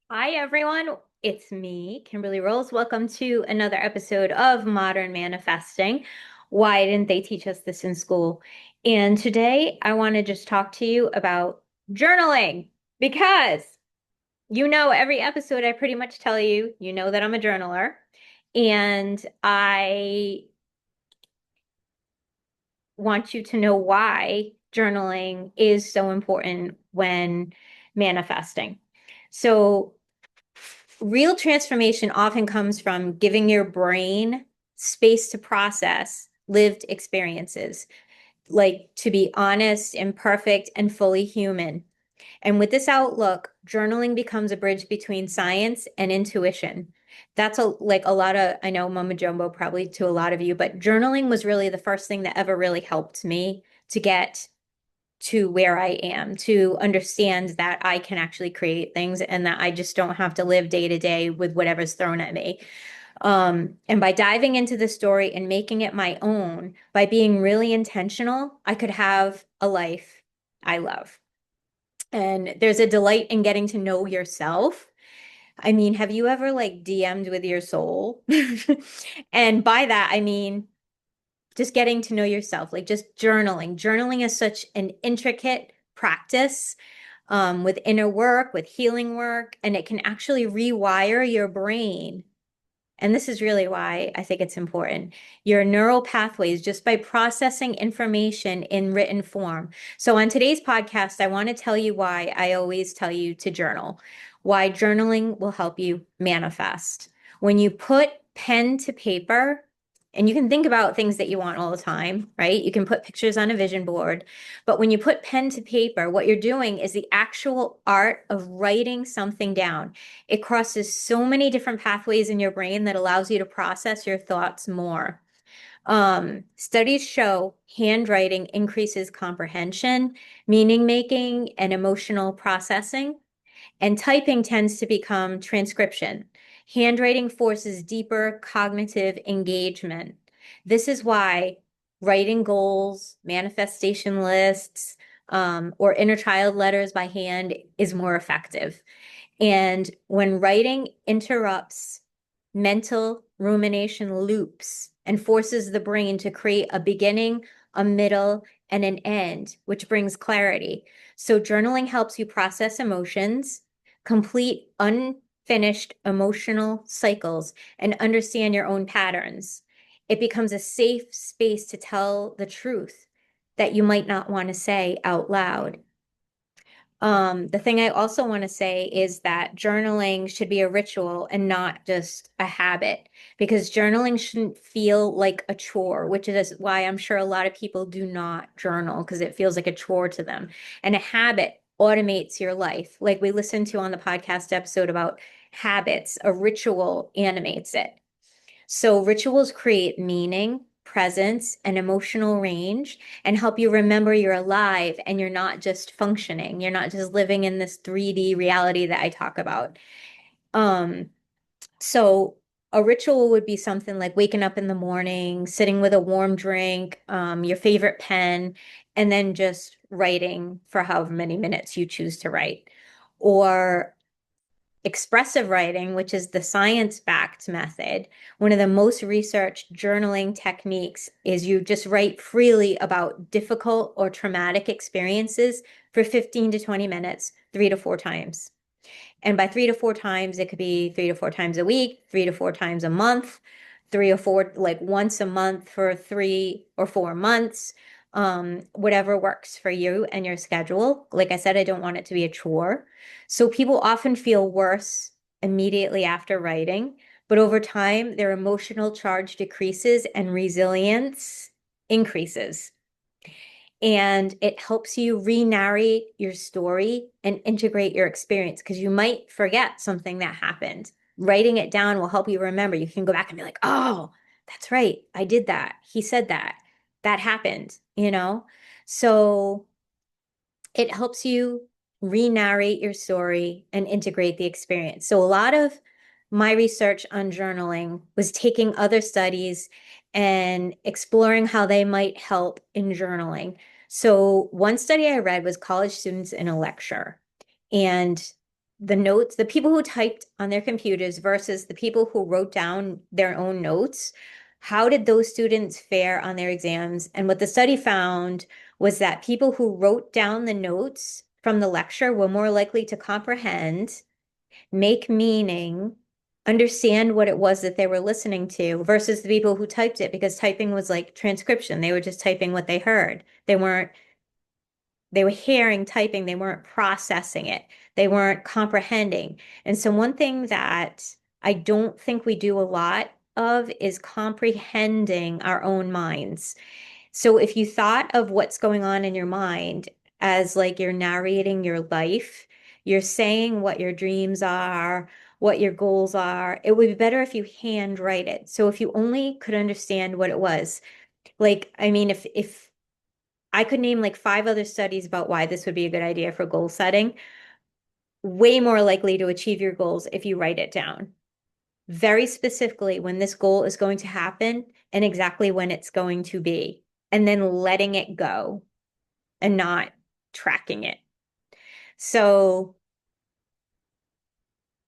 Hi, everyone. It's me, Kimberly Rolls. Welcome to another episode of Modern Manifesting. Why didn't they teach us this in school? And today I want to just talk to you about journaling because every episode I pretty much tell you, that I'm a journaler. And I want you to know why journaling is so important when manifesting. So, real transformation often comes from giving your brain space to process lived experiences, like to be honest, imperfect, and fully human. And with this outlook, journaling becomes a bridge between science and intuition. That's a lot of, I know Mama Jumbo probably to a lot of you, but journaling was really the first thing that ever really helped me to get to where I am, to understand that I can actually create things and that I just don't have to live day to day with whatever's thrown at me. And by diving into the story and making it my own, by being really intentional, I could have a life I love. And there's a delight in getting to know yourself. I mean, have you ever like DM'd with your soul? And by that, I mean, just getting to know yourself, like just journaling. Journaling is such an intricate practice with inner work, with healing work, and it can actually rewire your brain. And this is really why I think it's important. Your neural pathways just by processing information in written form. So, on today's podcast, I want to tell you why I always tell you to journal, why journaling will help you manifest. When you put pen to paper, and you can think about things that you want all the time, right? You can put pictures on a vision board. But when you put pen to paper, what you're doing is the actual art of writing something down. It crosses so many different pathways in your brain that allows you to process your thoughts more. Studies show handwriting increases comprehension, meaning making, and emotional processing, and typing tends to become transcription. Handwriting forces deeper cognitive engagement. This is why writing goals, manifestation lists, or inner child letters by hand is more effective. And when writing interrupts mental rumination loops and forces the brain to create a beginning, a middle, and an end, which brings clarity. So, journaling helps you process emotions, complete unfinished emotional cycles, and understand your own patterns. It becomes a safe space to tell the truth that you might not want to say out loud. The thing I also want to say is that journaling should be a ritual and not just a habit, because journaling shouldn't feel like a chore, which is why I'm sure a lot of people do not journal because it feels like a chore to them. And a habit automates your life. Like we listened to on the podcast episode about habits, a ritual animates it. So rituals create meaning, presence, and emotional range and help you remember you're alive and you're not just functioning. You're not just living in this 3D reality that I talk about. Um, so a ritual would be something like waking up in the morning, sitting with a warm drink, your favorite pen, and then just writing for however many minutes you choose to write. Or expressive writing, which is the science-backed method, one of the most researched journaling techniques is you just write freely about difficult or traumatic experiences for 15 to 20 minutes, 3 to 4 times. And by 3 to 4 times, it could be 3 to 4 times a week, 3 to 4 times a month, 3 or 4, like once a month for 3 or 4 months, whatever works for you and your schedule. Like I said, I don't want it to be a chore. So people often feel worse immediately after writing, but over time, their emotional charge decreases and resilience increases. And it helps you re-narrate your story and integrate your experience because you might forget something that happened. Writing it down will help you remember. You can go back and be like, oh, that's right. I did that. He said that. That happened. So it helps you re-narrate your story and integrate the experience. So a lot of my research on journaling was taking other studies and exploring how they might help in journaling. So one study I read was college students in a lecture. And the notes, the people who typed on their computers versus the people who wrote down their own notes, how did those students fare on their exams? And what the study found was that people who wrote down the notes from the lecture were more likely to comprehend, make meaning, understand what it was that they were listening to versus the people who typed it, because typing was like transcription. They were just typing what they heard. They were hearing typing, they weren't processing it, they weren't comprehending. And so, one thing that I don't think we do a lot of is comprehending our own minds. So, if you thought of what's going on in your mind as like you're narrating your life, you're saying what your dreams are, what your goals are, it would be better if you handwrite it. So, if you only could understand what it was, like, I mean, if I could name like five other studies about why this would be a good idea for goal setting. Way more likely to achieve your goals if you write it down. Very specifically when this goal is going to happen and exactly when it's going to be, and then letting it go and not tracking it. So,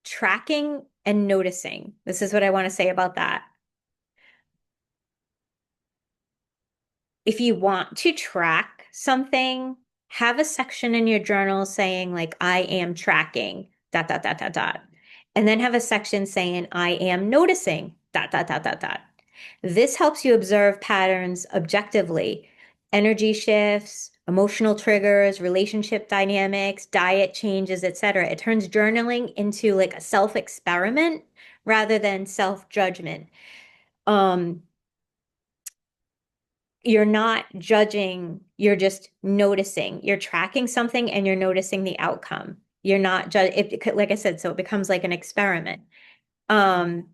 tracking and noticing. This is what I want to say about that. If you want to track something, have a section in your journal saying, like, I am tracking, dot, dot, dot, dot, dot. And then have a section saying, I am noticing, dot, dot, dot, dot, dot. This helps you observe patterns objectively, energy shifts, emotional triggers, relationship dynamics, diet changes, etc. It turns journaling into like a self-experiment rather than self-judgment. Um, you're not judging, you're just noticing. You're tracking something and you're noticing the outcome. You're not judge it, like I said, so it becomes like an experiment. Um,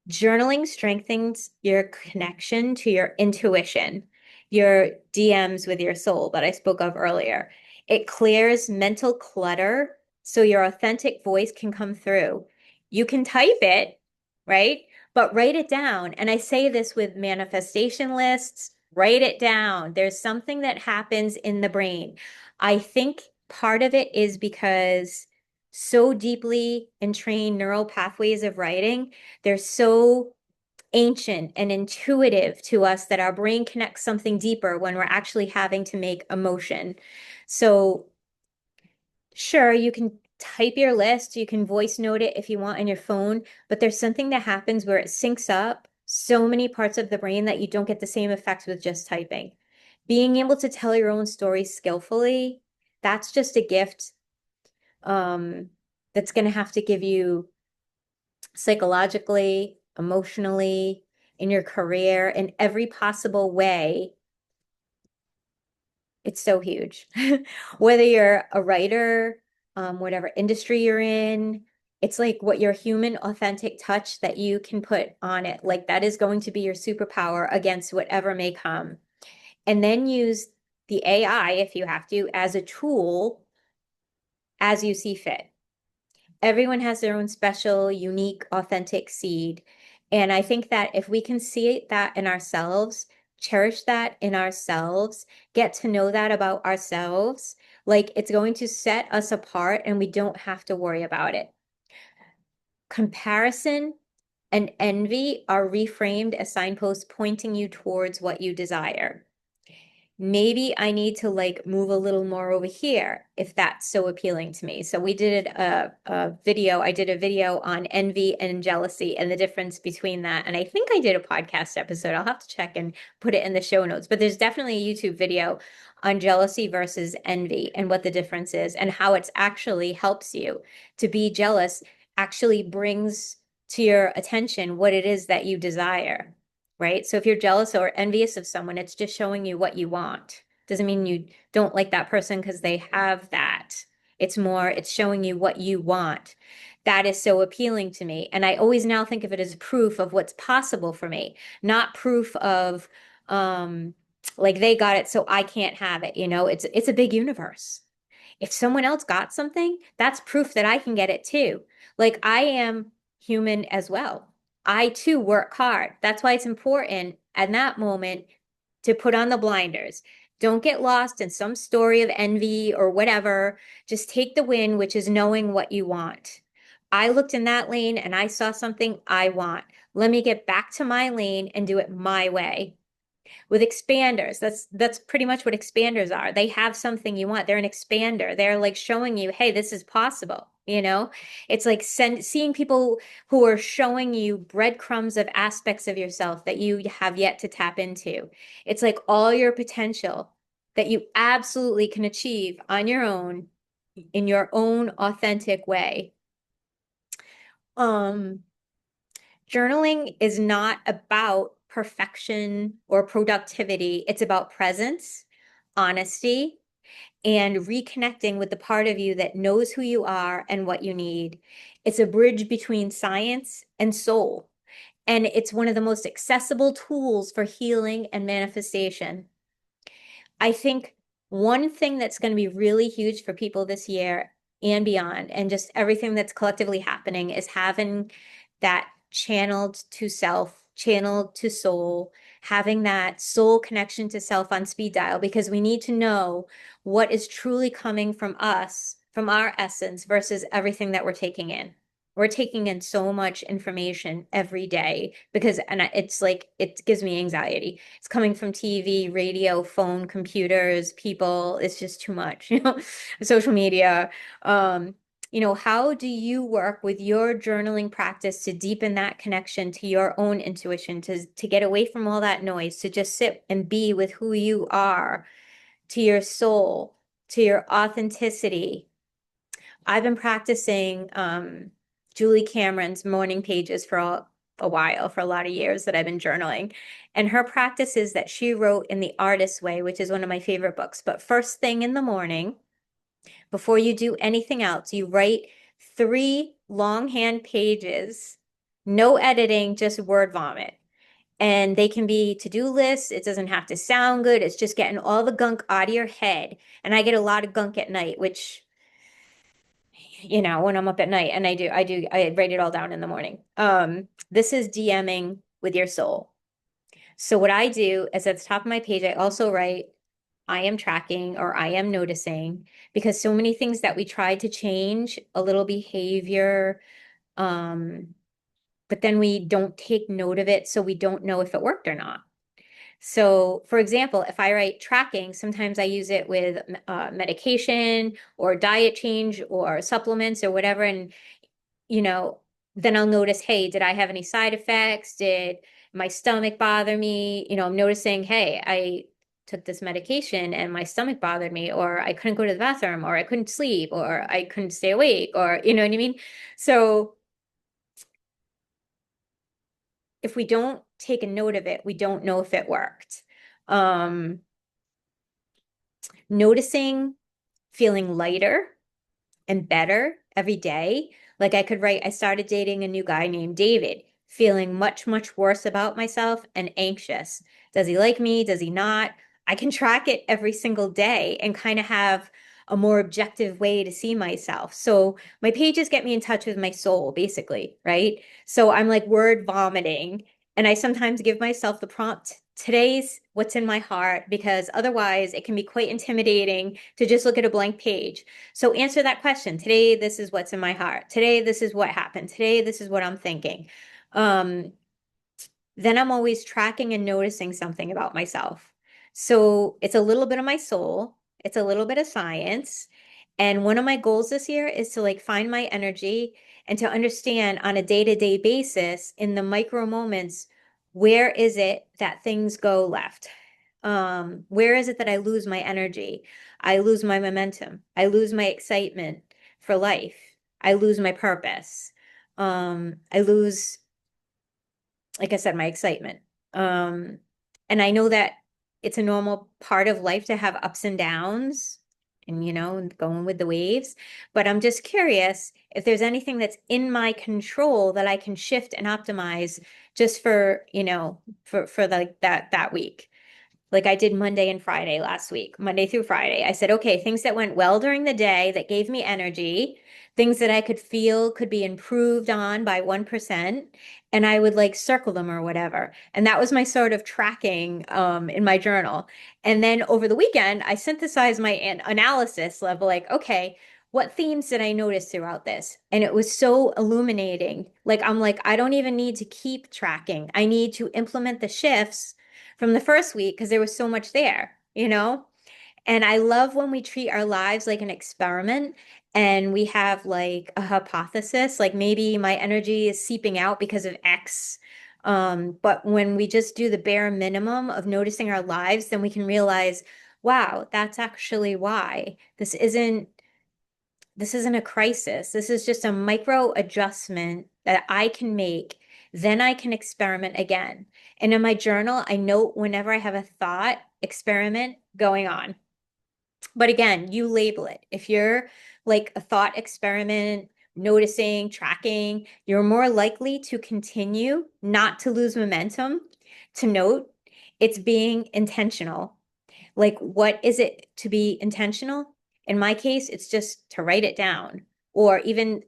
Journaling strengthens your connection to your intuition, your DMs with your soul that I spoke of earlier. It clears mental clutter so your authentic voice can come through. You can type it, right? But write it down. And I say this with manifestation lists, write it down. There's something that happens in the brain. I think part of it is because so deeply entrained neural pathways of writing, they're so ancient and intuitive to us that our brain connects something deeper when we're actually having to make a motion. So, sure, you can type your list, you can voice note it if you want on your phone, but there's something that happens where it syncs up so many parts of the brain that you don't get the same effects with just typing. Being able to tell your own story skillfully, that's just a gift um, that's going to have to give you psychologically, emotionally, in your career, in every possible way. It's so huge. Whether you're a writer, whatever industry you're in, it's like what your human authentic touch that you can put on it. Like that is going to be your superpower against whatever may come. And then use the AI, if you have to, as a tool as you see fit. Everyone has their own special, unique, authentic seed. And I think that if we can see that in ourselves, cherish that in ourselves, get to know that about ourselves, like it's going to set us apart and we don't have to worry about it. Comparison and envy are reframed as signposts pointing you towards what you desire. Maybe I need to like move a little more over here if that's so appealing to me. So we did a video, I did a video on envy and jealousy and the difference between that. And I think I did a podcast episode. I'll have to check and put it in the show notes. But there's definitely a YouTube video on jealousy versus envy and what the difference is and how it's actually helps you to be jealous, actually brings to your attention what it is that you desire, right? So if you're jealous or envious of someone, it's just showing you what you want. Doesn't mean you don't like that person because they have that. It's more, it's showing you what you want. That is so appealing to me. And I always now think of it as proof of what's possible for me, not proof of like they got it, so I can't have it. You know, it's a big universe. If someone else got something, that's proof that I can get it too. Like I am human as well. I too work hard. That's why it's important at that moment to put on the blinders, Don't get lost in some story of envy or whatever. Just take the win, which is knowing what you want. I looked in that lane and I saw something I want. Let me get back to my lane and do it my way. With expanders, that's pretty much what expanders are. They have something you want. They're an expander. They're like showing you, hey, this is possible. It's like seeing people who are showing you breadcrumbs of aspects of yourself that you have yet to tap into. It's like all your potential that you absolutely can achieve on your own in your own authentic way. Um, Journaling is not about perfection or productivity. It's about presence, honesty, and reconnecting with the part of you that knows who you are and what you need. It's a bridge between science and soul. And it's one of the most accessible tools for healing and manifestation. I think one thing that's going to be really huge for people this year and beyond, and just everything that's collectively happening, is having that channeled to self, channeled to soul, having that soul connection to self on speed dial, because we need to know what is truly coming from us, from our essence, versus everything that we're taking in. We're taking in so much information every day and it's like, it gives me anxiety. It's coming from TV, radio, phone, computers, people. It's just too much, social media. Um, how do you work with your journaling practice to deepen that connection to your own intuition, to get away from all that noise, to just sit and be with who you are, to your soul, to your authenticity? I've been practicing Julie Cameron's morning pages for a while, for a lot of years that I've been journaling. And her practice is that she wrote in The Artist's Way, which is one of my favorite books. But first thing in the morning, before you do anything else, you write 3 longhand pages, no editing, just word vomit. And they can be to-do lists. It doesn't have to sound good. It's just getting all the gunk out of your head. And I get a lot of gunk at night, which when I'm up at night, and I write it all down in the morning. This is DMing with your soul. So what I do is at the top of my page, I also write, I am tracking or I am noticing, because so many things that we try to change, a little behavior, but then we don't take note of it, so we don't know if it worked or not. So, for example, if I write tracking, sometimes I use it with medication or diet change or supplements or whatever. And, you know, then I'll notice, hey, did I have any side effects? Did my stomach bother me? I'm noticing, hey, I took this medication and my stomach bothered me, or I couldn't go to the bathroom, or I couldn't sleep, or I couldn't stay awake, or you know what I mean? So if we don't take a note of it, we don't know if it worked. Um, Noticing feeling lighter and better every day. Like I could write, I started dating a new guy named David, feeling much, much worse about myself and anxious. Does he like me? Does he not? I can track it every single day and kind of have a more objective way to see myself. So my pages get me in touch with my soul, basically, right? So I'm like word vomiting, and I sometimes give myself the prompt, today's what's in my heart, because otherwise it can be quite intimidating to just look at a blank page. So answer that question. Today, this is what's in my heart. Today, this is what happened. Today, this is what I'm thinking. Then I'm always tracking and noticing something about myself. So it's a little bit of my soul, it's a little bit of science. And one of my goals this year is to like find my energy and to understand on a day-to-day basis in the micro moments, where is it that things go left? Where is it that I lose my energy? I lose my momentum. I lose my excitement for life. I lose my purpose. I lose, like I said, my excitement. Um, and I know that it's a normal part of life to have ups and downs and, going with the waves. But I'm just curious if there's anything that's in my control that I can shift and optimize just for, for like that week. Like I did Monday and Friday last week, Monday through Friday. I said, okay, things that went well during the day that gave me energy, things that I could feel could be improved on by 1%, and I would like circle them or whatever. And that was my sort of tracking in my journal. And then over the weekend, I synthesized my analysis level, like, okay, what themes did I notice throughout this? And it was so illuminating. Like, I'm like, I don't even need to keep tracking. I need to implement the shifts from the first week because there was so much there, you know? And I love when we treat our lives like an experiment and we have like a hypothesis, like maybe my energy is seeping out because of X. But when we just do the bare minimum of noticing our lives, then we can realize, wow, that's actually why. This isn't a crisis. This is just a micro adjustment that I can make. Then I can experiment again. And in my journal, I note whenever I have a thought experiment going on. But again, you label it. If you're like a thought experiment, noticing, tracking, you're more likely to continue, not to lose momentum, to note it's being intentional. Like, what is it to be intentional? In my case, it's just to write it down. Or even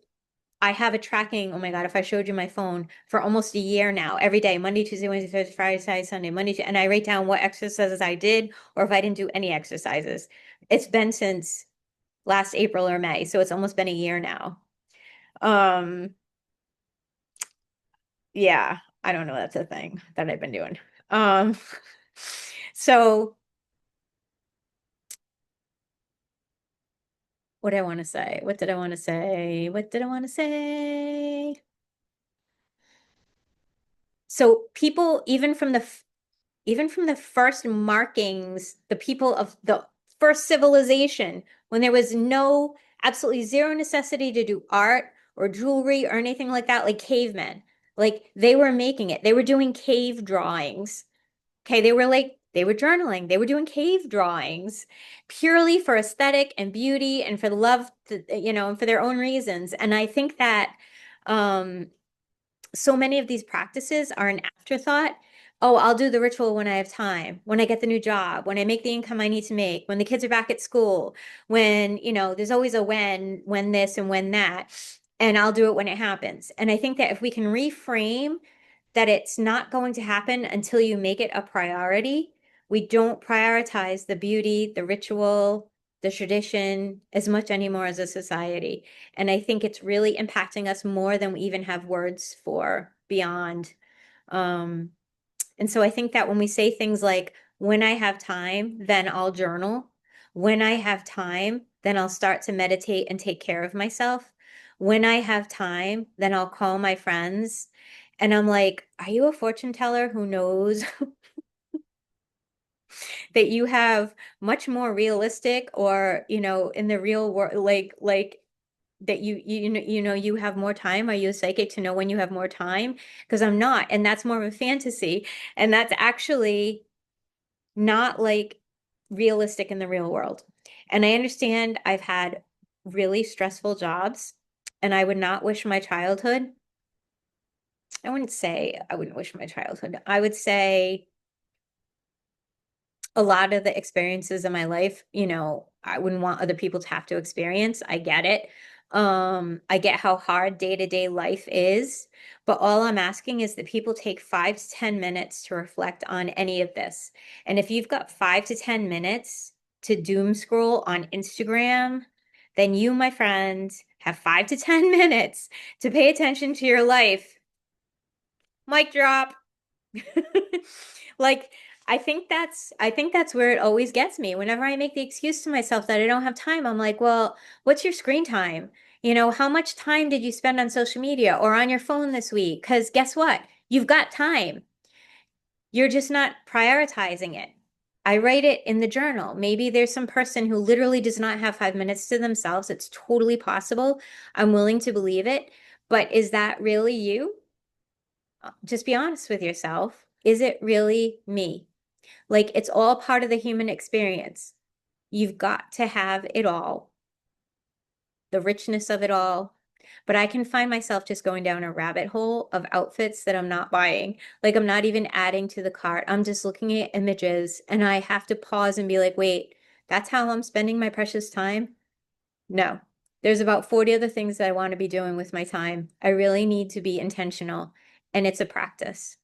I have a tracking, oh my God, if I showed you my phone for almost a year now, every day, Monday, Tuesday, Wednesday, Thursday, Friday, Saturday, Sunday, Monday, Tuesday, and I write down what exercises I did or if I didn't do any exercises. It's been since last April or May, so it's almost been a year now. Um, yeah, I don't know. That's a thing that I've been doing. Um, so what do I want to say? What did I want to say? What did I want to say? So people, even from the first markings, the people of the first civilization, when there was no, absolutely zero necessity to do art or jewelry or anything like that, like cavemen, like they were making it. They were doing cave drawings. Okay, they were journaling. They were doing cave drawings purely for aesthetic and beauty and for the love, and for their own reasons. And I think that um so many of these practices are an afterthought. Oh, I'll do the ritual when I have time, when I get the new job, when I make the income I need to make, when the kids are back at school, there's always a when this and when that, and I'll do it when it happens. And I think that if we can reframe that it's not going to happen until you make it a priority, we don't prioritize the beauty, the ritual, the tradition as much anymore as a society. And I think it's really impacting us more than we even have words for beyond. Um, and so I think that when we say things like, when I have time, then I'll journal. When I have time, then I'll start to meditate and take care of myself. When I have time, then I'll call my friends. And I'm like, are you a fortune teller who knows that you have much more realistic or, in the real world, like that you have more time? Are you a psychic to know when you have more time? Because I'm not, and that's more of a fantasy, and that's actually not like realistic in the real world. And I understand I've had really stressful jobs, and I would not wish my childhood. I wouldn't say I wouldn't wish my childhood. I would say a lot of the experiences in my life, I wouldn't want other people to have to experience. I get it. I get how hard day-to-day life is, but all I'm asking is that people take 5 to 10 minutes to reflect on any of this. And if you've got 5 to 10 minutes to doom scroll on Instagram, then you, my friend, have 5 to 10 minutes to pay attention to your life. Mic drop. Like, I think that's where it always gets me. Whenever I make the excuse to myself that I don't have time, I'm like, well, what's your screen time? How much time did you spend on social media or on your phone this week? Because guess what? You've got time. You're just not prioritizing it. I write it in the journal. Maybe there's some person who literally does not have 5 minutes to themselves. It's totally possible. I'm willing to believe it. But is that really you? Just be honest with yourself. Is it really me? Like, it's all part of the human experience. You've got to have it all, the richness of it all. but I can find myself just going down a rabbit hole of outfits that I'm not buying. Like I'm not even adding to the cart. I'm just looking at images and I have to pause and be like, wait, that's how I'm spending my precious time? No. There's about 40 other things that I want to be doing with my time. I really need to be intentional, and it's a practice.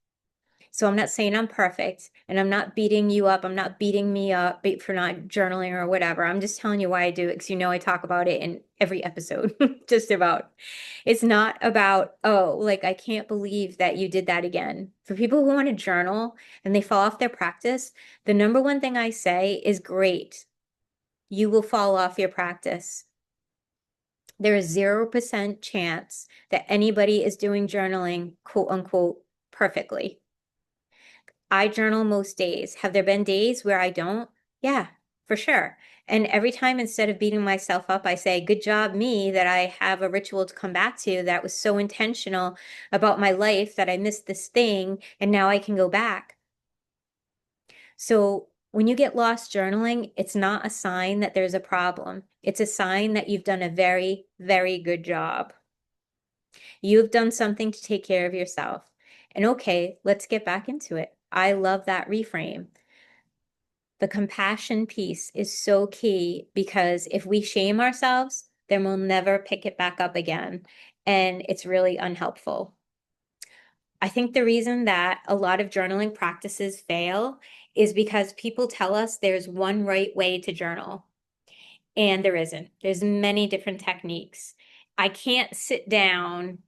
So I'm not saying I'm perfect and I'm not beating you up. I'm not beating me up for not journaling or whatever. I'm just telling you why I do it because you know I talk about it in every episode, just about. It's not about, oh, like I can't believe that you did that again. For people who want to journal and they fall off their practice, the number one thing I say is great. You will fall off your practice. There is 0% chance that anybody is doing journaling, quote unquote, perfectly. I journal most days. Have there been days where I don't? Yeah, for sure. And every time, instead of beating myself up, I say, good job, me, that I have a ritual to come back to that was so intentional about my life that I missed this thing and now I can go back. So when you get lost journaling, it's not a sign that there's a problem. It's a sign that you've done a very, very good job. You've done something to take care of yourself. And okay, let's get back into it. I love that reframe. The compassion piece is so key because if we shame ourselves, then we'll never pick it back up again. And it's really unhelpful. I think the reason that a lot of journaling practices fail is because people tell us there's one right way to journal, and there isn't. There's many different techniques. I can't sit down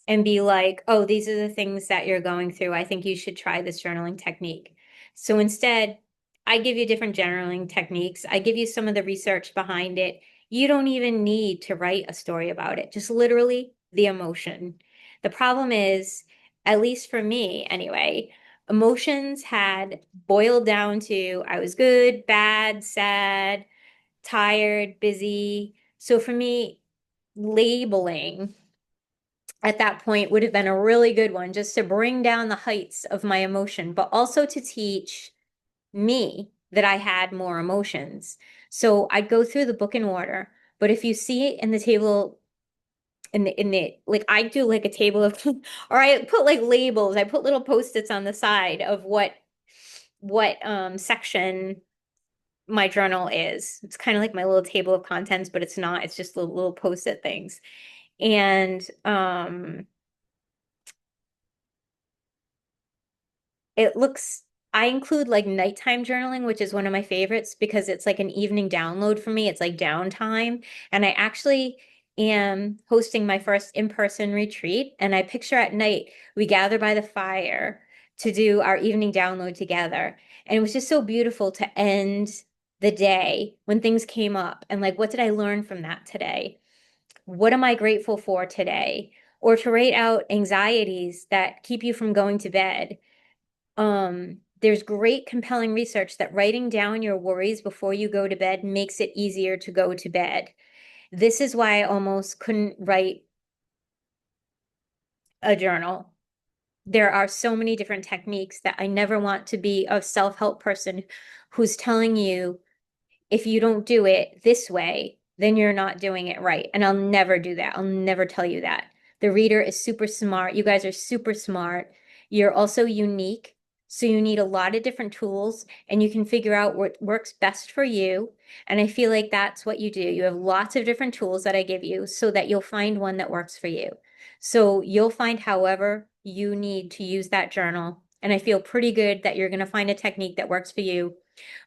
and be like, oh, these are the things that you're going through. I think you should try this journaling technique. So instead, I give you different journaling techniques. I give you some of the research behind it. You don't even need to write a story about it, just literally the emotion. The problem is, at least for me anyway, emotions had boiled down to I was good, bad, sad, tired, busy. So for me, labeling at that point would have been a really good one just to bring down the heights of my emotion, but also to teach me that I had more emotions. So I'd go through the book in order, but if you see it in the table in the like I do like a table of or I put like labels, I put little post-its on the side of what section my journal is. It's kind of like my little table of contents, but it's not. It's just little post-it things. And it looks, I include like nighttime journaling, which is one of my favorites because it's like an evening download for me. It's like downtime. And I actually am hosting my first in-person retreat. And I picture at night, we gather by the fire to do our evening download together. And it was just so beautiful to end the day when things came up and like, what did I learn from that today? What am I grateful for today? Or to write out anxieties that keep you from going to bed. There's great compelling research that writing down your worries before you go to bed makes it easier to go to bed. This is why I almost couldn't write a journal. There are so many different techniques that I never want to be a self-help person who's telling you if you don't do it this way, then you're not doing it right. And I'll never do that. I'll never tell you that. The reader is super smart. You guys are super smart. You're also unique. So you need a lot of different tools and you can figure out what works best for you. And I feel like that's what you do. You have lots of different tools that I give you so that you'll find one that works for you. So you'll find however you need to use that journal. And I feel pretty good that you're going to find a technique that works for you.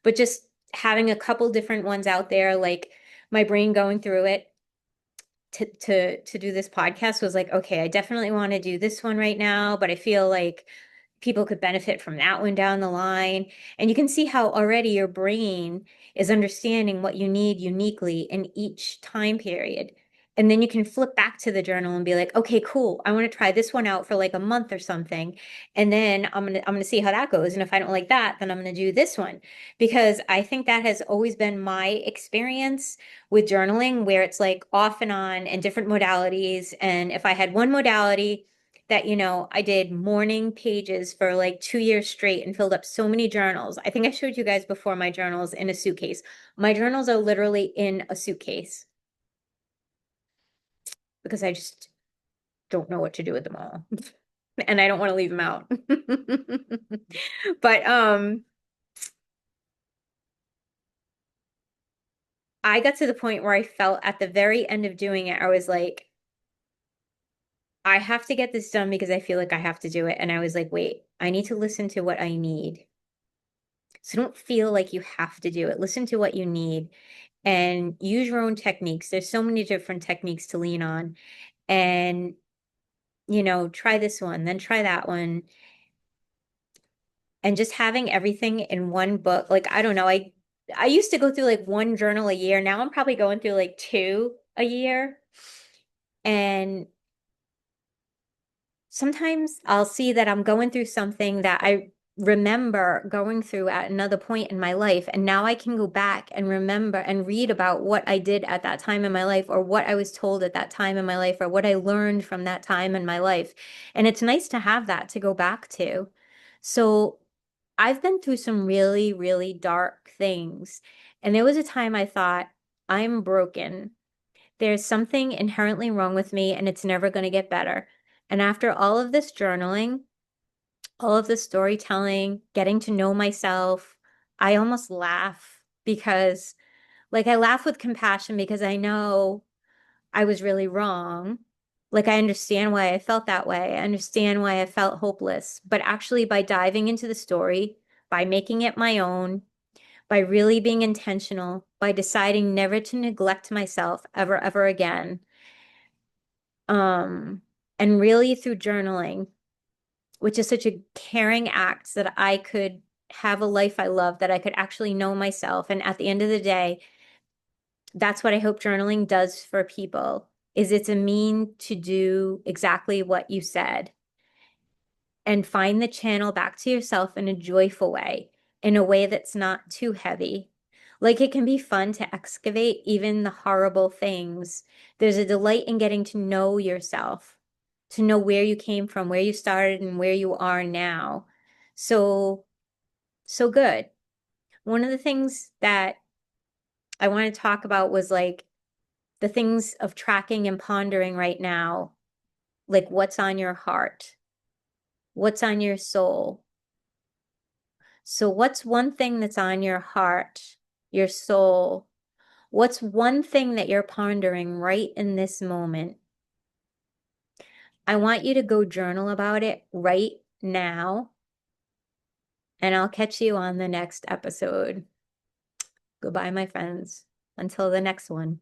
But just having a couple different ones out there, like my brain going through it to do this podcast was like, okay, I definitely want to do this one right now, but I feel like people could benefit from that one down the line. And you can see how already your brain is understanding what you need uniquely in each time period. And then you can flip back to the journal and be like, okay, cool. I want to try this one out for like a month or something. And then I'm gonna see how that goes. And if I don't like that, then I'm gonna do this one. Because I think that has always been my experience with journaling, where it's like off and on and different modalities. And if I had one modality that, I did morning pages for like 2 years straight and filled up so many journals. I think I showed you guys before my journals in a suitcase. My journals are literally in a suitcase. because I just don't know what to do with them all. And I don't want to leave them out. But I got to the point where I felt at the very end of doing it, I was like, I have to get this done because I feel like I have to do it. And I was like, wait, I need to listen to what I need. So don't feel like you have to do it. Listen to what you need and use your own techniques. There's so many different techniques to lean on. And, try this one, then try that one. And just having everything in one book, like, I don't know, I used to go through like one journal a year. Now I'm probably going through like two a year. And sometimes I'll see that I'm going through something that I remember going through at another point in my life. And now I can go back and remember and read about what I did at that time in my life, or what I was told at that time in my life, or what I learned from that time in my life. And it's nice to have that to go back to. So I've been through some really, really dark things. And there was a time I thought, I'm broken. There's something inherently wrong with me and it's never going to get better. And after all of this journaling, all of this storytelling, getting to know myself, I almost laugh because, like, I laugh with compassion because I know I was really wrong. Like, I understand why I felt that way. I understand why I felt hopeless. But actually, by diving into the story, by making it my own, by really being intentional, by deciding never to neglect myself ever, ever again, um, and really through journaling, which is such a caring act that I could have a life I love, that I could actually know myself. And at the end of the day, that's what I hope journaling does for people, is it's a mean to do exactly what you said and find the channel back to yourself in a joyful way, in a way that's not too heavy. Like, it can be fun to excavate even the horrible things. There's a delight in getting to know yourself, to know where you came from, where you started, and where you are now. So, so good. One of the things that I want to talk about was like the things of tracking and pondering right now, like what's on your heart, what's on your soul. So, what's one thing that's on your heart, your soul? What's one thing that you're pondering right in this moment? I want you to go journal about it right now, and I'll catch you on the next episode. Goodbye, my friends. Until the next one.